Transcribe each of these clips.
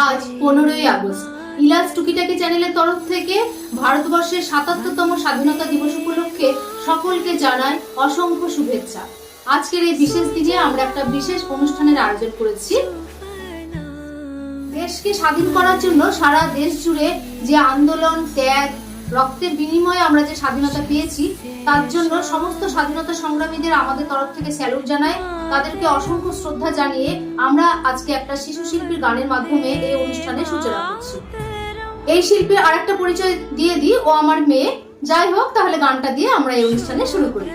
আজ 15ই আগস্ট ইলাস টুকিটাকি চ্যানেলের তরফ থেকে ভারতবর্ষের ৭৭তম স্বাধীনতা দিবস উপলক্ষে সকলকে জানাই অসংখ্য শুভেচ্ছা। আজকের এই বিশেষ দিনে আমরা একটা বিশেষ অনুষ্ঠানের আয়োজন করেছি। দেশকে স্বাধীন করার জন্য সারা দেশ জুড়ে যে আন্দোলন, ত্যাগ, রক্তের বিনিময়ে আমরা যে স্বাধীনতা পেয়েছি, তার জন্য সমস্ত স্বাধীনতা সংগ্রামীদের আমাদের তরফ থেকে স্যালুট জানাই। তাদেরকে অসংখ্য শ্রদ্ধা জানিয়ে আমরা আজকে একটা শিশু শিল্পীর গানের মাধ্যমে এই অনুষ্ঠানের সূচনা করছি। এই শিল্পীর আরেকটা পরিচয় দিয়ে দিই, ও আমার মেয়ে। যাই হোক, তাহলে গানটা দিয়ে আমরা এই অনুষ্ঠানে শুরু করি।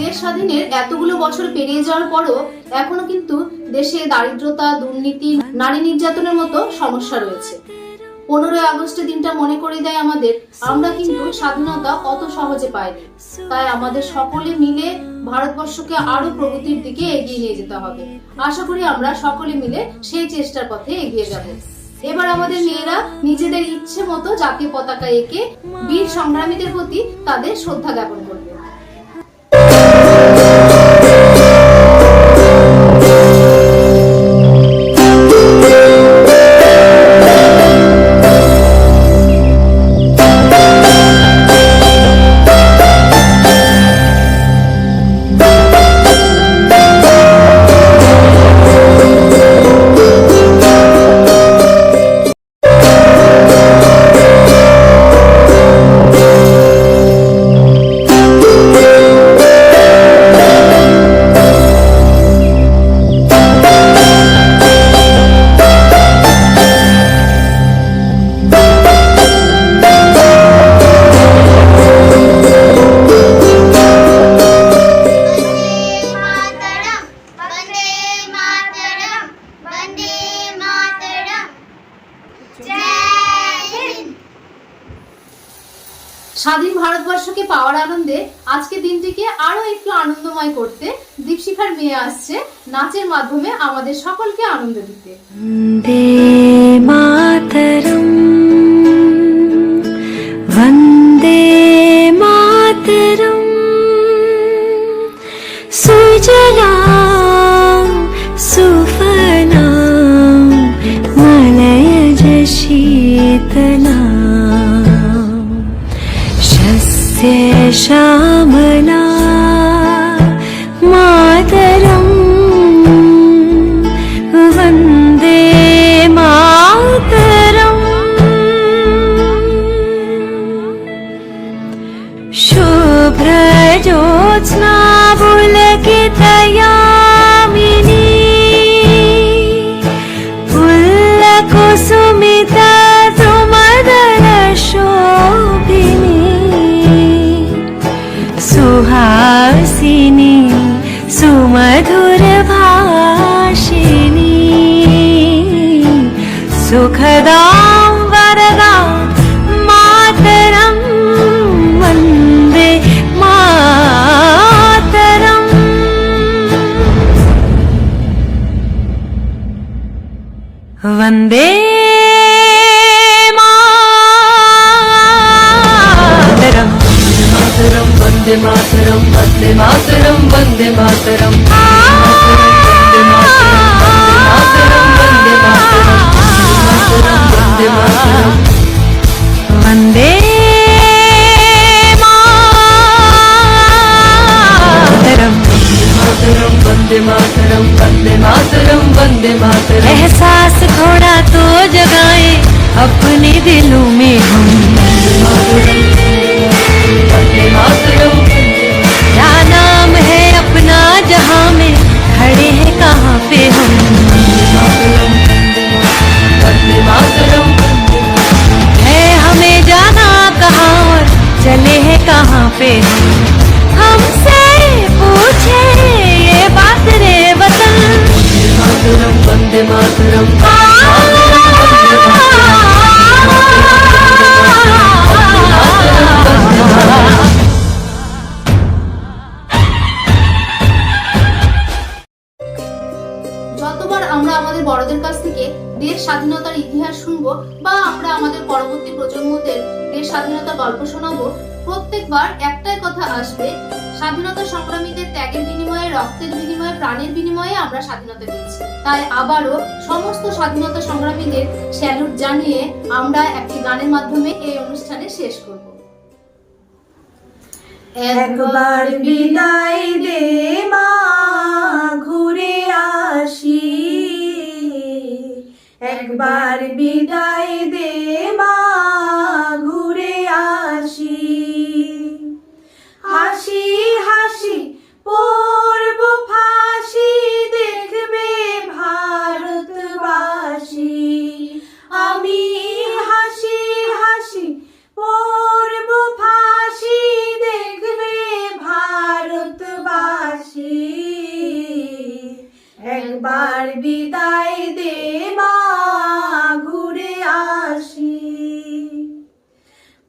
দেশ স্বাধীনের এতগুলো বছর পেরিয়ে যাওয়ার পরও এখনো কিন্তু দেশে দারিদ্রতা, দুর্নীতি, নারী নির্যাতনের মতো সমস্যা রয়েছে। 15ই আগস্টের দিনটা মনে করে দেয় আমাদের আমরা কিন্তু স্বাধীনতা অত সহজে পাইনি। তাই আমাদের সকলে মিলে ভারতবর্ষকে আরো প্রগতির দিকে এগিয়ে নিয়ে যেতে হবে। আশা করি আমরা সকলে মিলে সেই চেষ্টার পথে এগিয়ে যাব। এবার আমাদের মেয়েরা নিজেদের ইচ্ছে মতো জাতীয় পতাকা এঁকে বীর সংগ্রামীদের প্রতি তাদের শ্রদ্ধা জ্ঞাপন করবে। স্বাধীন ভারতবর্ষকে পাওয়ার আনন্দে আজকে দিনটিকে আরো একটু আনন্দময় করতে দীপশিখার মেয়ে আসছে নাচের মাধ্যমে আমাদের সকলকে আনন্দ দিতে। বন্দে মাতরম। चेतना शस्य श्यामला मातरम् वन्दे मातरम् शुभ्रज्योत्स्ना पुलकितयामिनी पुल्लकुसुमिता सुमदनशोभिनी सुहासिनी सुमधुरभाषिणी सुखदां वरदां मातरं वन्दे मातरम् वन्दे मातरम् वन्दे मातरम् वन्दे मातरम् वन्दे मातरम् वन्दे मातरम् वन्दे मातरम् वन्दे मातरम् वन्दे मातरम् वन्दे मातरम् वन्दे मातरम् वन्दे मातरम् एहसास थोड़ा तो जगाए अपने दिलों में हम वन्दे मातरम् क्या नाम है अपना जहां में खड़े हैं कहाँ पे हम वन्दे मातरम् है हमें जाना कहाँ और चले हैं कहाँ पे हमसे पूछे ये बात रे वतन वन्दे मातरम् যতবার আমরা আমাদের বড়দের কাছ থেকে দেশ স্বাধীনতার ইতিহাস শুনবো বা আমরা আমাদের পরবর্তী প্রজন্মদের দেশ স্বাধীনতার গল্প শোনাবো, প্রত্যেকবার একটাই কথা আসবে, স্বাধীনতা সংগ্রামীদের ত্যাগের বিনিময়ে, রক্তের বিনিময়ে, প্রাণের বিনিময়ে আমরা স্বাধীনতা পেয়েছি। তাই আবারও সমস্ত স্বাধীনতা সংগ্রামীদের স্যালুট জানিয়ে আমরা একটি গানের মাধ্যমে এই অনুষ্ঠানে শেষ করব। একবার বিদায় দে মা ঘুরে আসি, একবার বিদায় দে মা ঘুরে আসি, হাসি হাসি পড়ব ফাঁসি দেখবে ভারতবাসী, আমি হাসি হাসি পড়ব ফাঁসি দেখবে ভারতবাসী, একবার বিদায় দে মা ঘুরে আসি।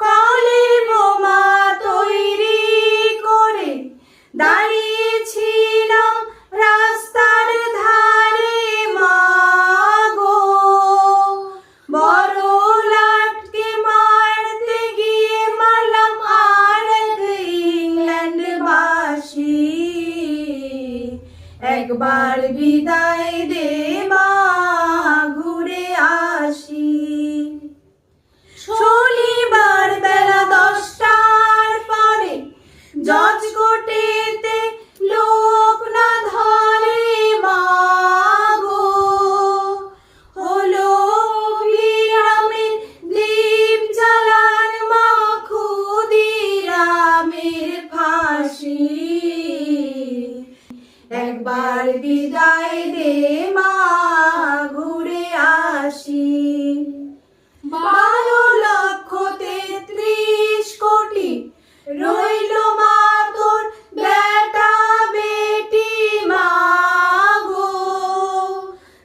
কলের বোমা তৈরি করে দাঁড়িয়েছিলাম রাস্তার ধারে মা গো, বড় লাটকে মারতে গিয়ে মারলাম আর ইংল্যান্ডবাসী, একবার বিদায় দে মা ঘুরে আসি। শনিবার বেলা 10টার পরে জজ কোর্টেতে লোক না ধরে মা গো, হলো বিরামের দীপ জ্বালান মা ক্ষুদিরামের ফাঁসি, একবার বিদায় দে মা ঘুরে আসি। 12,33 কোটি রইল মা তোর বেটা বেটি মা গো,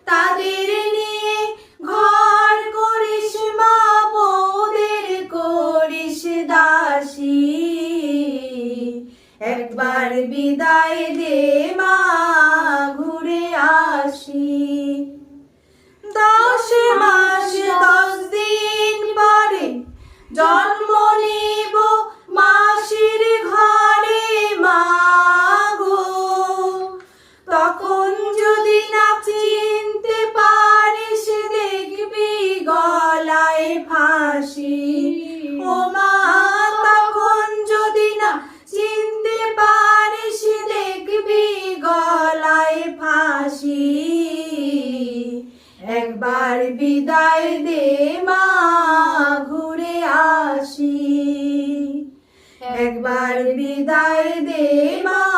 তাদের নিয়ে ঘর করিস মা বউদের করিস দাসী, একবার বিদায় দে মা ঘুরে আসি। 10 মাস 10 দিন পরে জন্ম নিব মাসির বিদায় দে মা